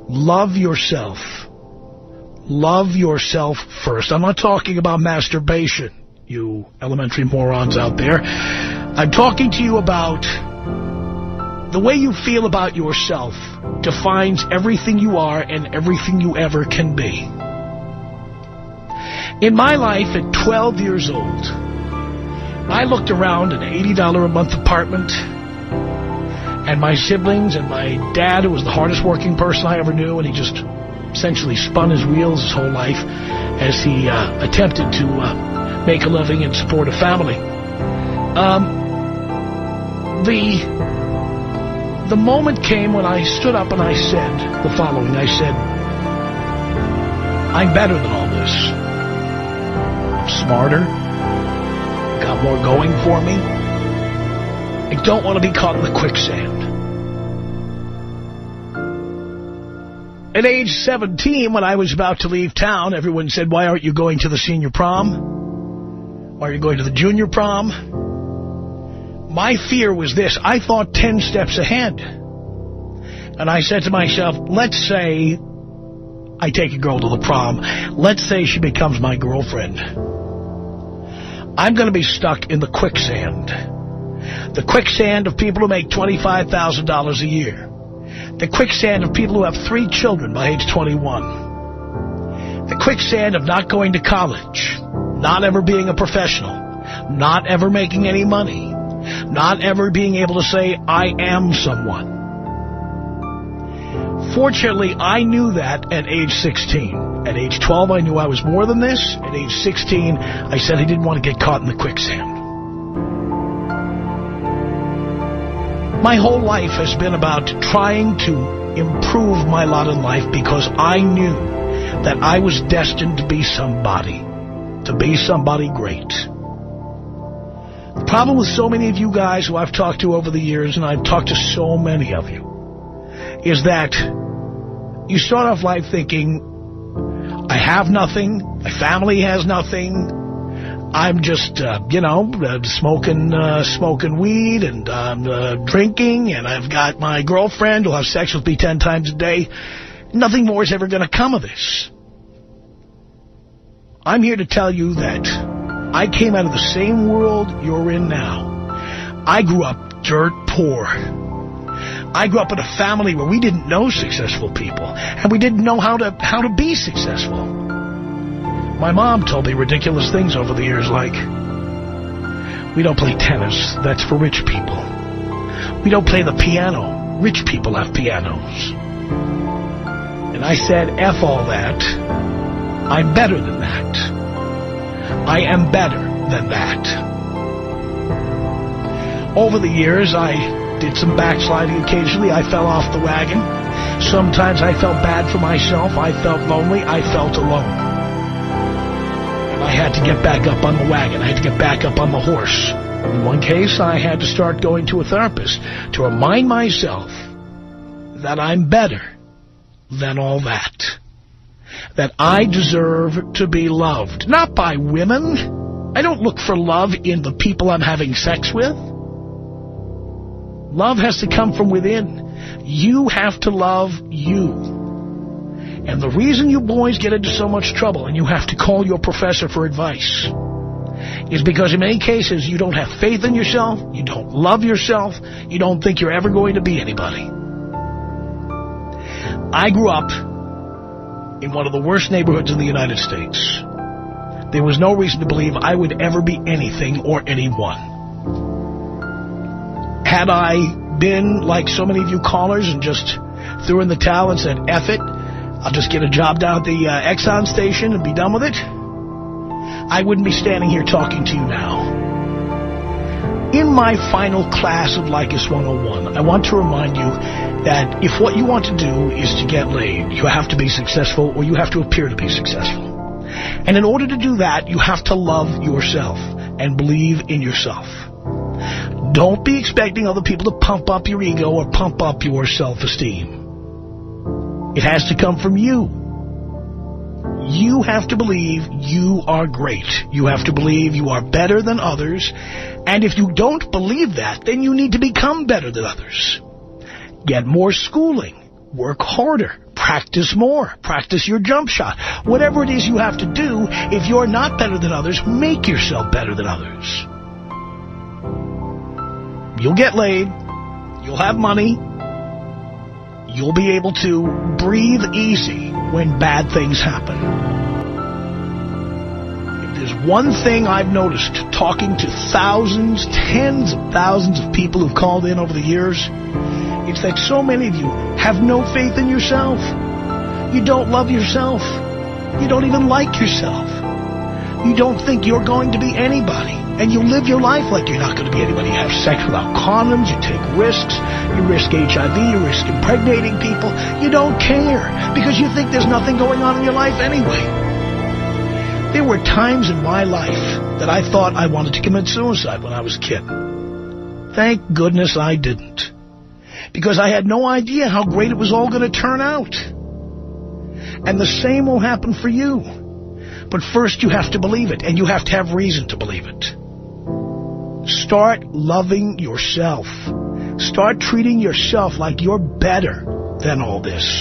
Love yourself. Love yourself first. I'm not talking about masturbation, you elementary morons out there. I'm talking to you about the way you feel about yourself defines everything you are and everything you ever can be. In my life at 12 years old, I looked around an $80 a month apartment, and my siblings and my dad, who was the hardest working person I ever knew, and he just essentially spun his wheels his whole life as he attempted to make a living and support a family. The moment came when I stood up and I said the following. I said, I'm better than all this. I'm smarter. Got more going for me. I don't want to be caught in the quicksand. At age 17, when I was about to leave town, everyone said, why aren't you going to the senior prom? Why are you going to the junior prom? My fear was this. I thought 10 steps ahead. And I said to myself, let's say I take a girl to the prom. Let's say she becomes my girlfriend. I'm going to be stuck in the quicksand. The quicksand of people who make $25,000 a year. The quicksand of people who have 3 children by age 21. The quicksand of not going to college. Not ever being a professional. Not ever making any money. Not ever being able to say, I am someone. Fortunately, I knew that at age 16. At age 12, I knew I was more than this. At age 16, I said I didn't want to get caught in the quicksand. My whole life has been about trying to improve my lot in life because I knew that I was destined to be somebody great. The problem with so many of you guys who I've talked to over the years, and I've talked to so many of you, is that you start off life thinking, I have nothing, my family has nothing, I'm just, smoking weed and drinking, and I've got my girlfriend who'll have sex with me 10 times a day. Nothing more is ever going to come of this. I'm here to tell you that I came out of the same world you're in now. I grew up dirt poor. I grew up in a family where we didn't know successful people, and we didn't know how to be successful. My mom told me ridiculous things over the years like, we don't play tennis, that's for rich people. We don't play the piano, rich people have pianos. And I said, F all that, I'm better than that. I am better than that. Over the years, I did some backsliding occasionally. I fell off the wagon. Sometimes I felt bad for myself. I felt lonely. I felt alone. And I had to get back up on the wagon. I had to get back up on the horse. In one case, I had to start going to a therapist to remind myself that I'm better than all that. That I deserve to be loved. Not by women. I don't look for love in the people I'm having sex with. Love has to come from within. You have to love you. And the reason you boys get into so much trouble and you have to call your professor for advice is because in many cases you don't have faith in yourself, you don't love yourself, you don't think you're ever going to be anybody. I grew up in one of the worst neighborhoods in the United States. There was no reason to believe I would ever be anything or anyone. Had I been like so many of you callers and just threw in the towel and said, F it, I'll just get a job down at the Exxon station and be done with it, I wouldn't be standing here talking to you now. In my final class of Lykis 101, I want to remind you that if what you want to do is to get laid, you have to be successful or you have to appear to be successful. And in order to do that, you have to love yourself and believe in yourself. Don't be expecting other people to pump up your ego or pump up your self-esteem. It has to come from you. You have to believe you are great. You have to believe you are better than others. And if you don't believe that, then you need to become better than others. Get more schooling. Work harder. Practice more. Practice your jump shot. Whatever it is you have to do, if you're not better than others, make yourself better than others. You'll get laid. You'll have money. You'll be able to breathe easy when bad things happen. If there's one thing I've noticed talking to thousands, tens of thousands of people who've called in over the years, it's that so many of you have no faith in yourself. You don't love yourself. You don't even like yourself. You don't think you're going to be anybody. And you live your life like you're not going to be anybody. You have sex without condoms. You take risks. You risk HIV. You risk impregnating people. You don't care because you think there's nothing going on in your life anyway. There were times in my life that I thought I wanted to commit suicide when I was a kid. Thank goodness I didn't. Because I had no idea how great it was all going to turn out. And the same will happen for you. But first you have to believe it, and you have to have reason to believe it. Start loving yourself. Start treating yourself like you're better than all this.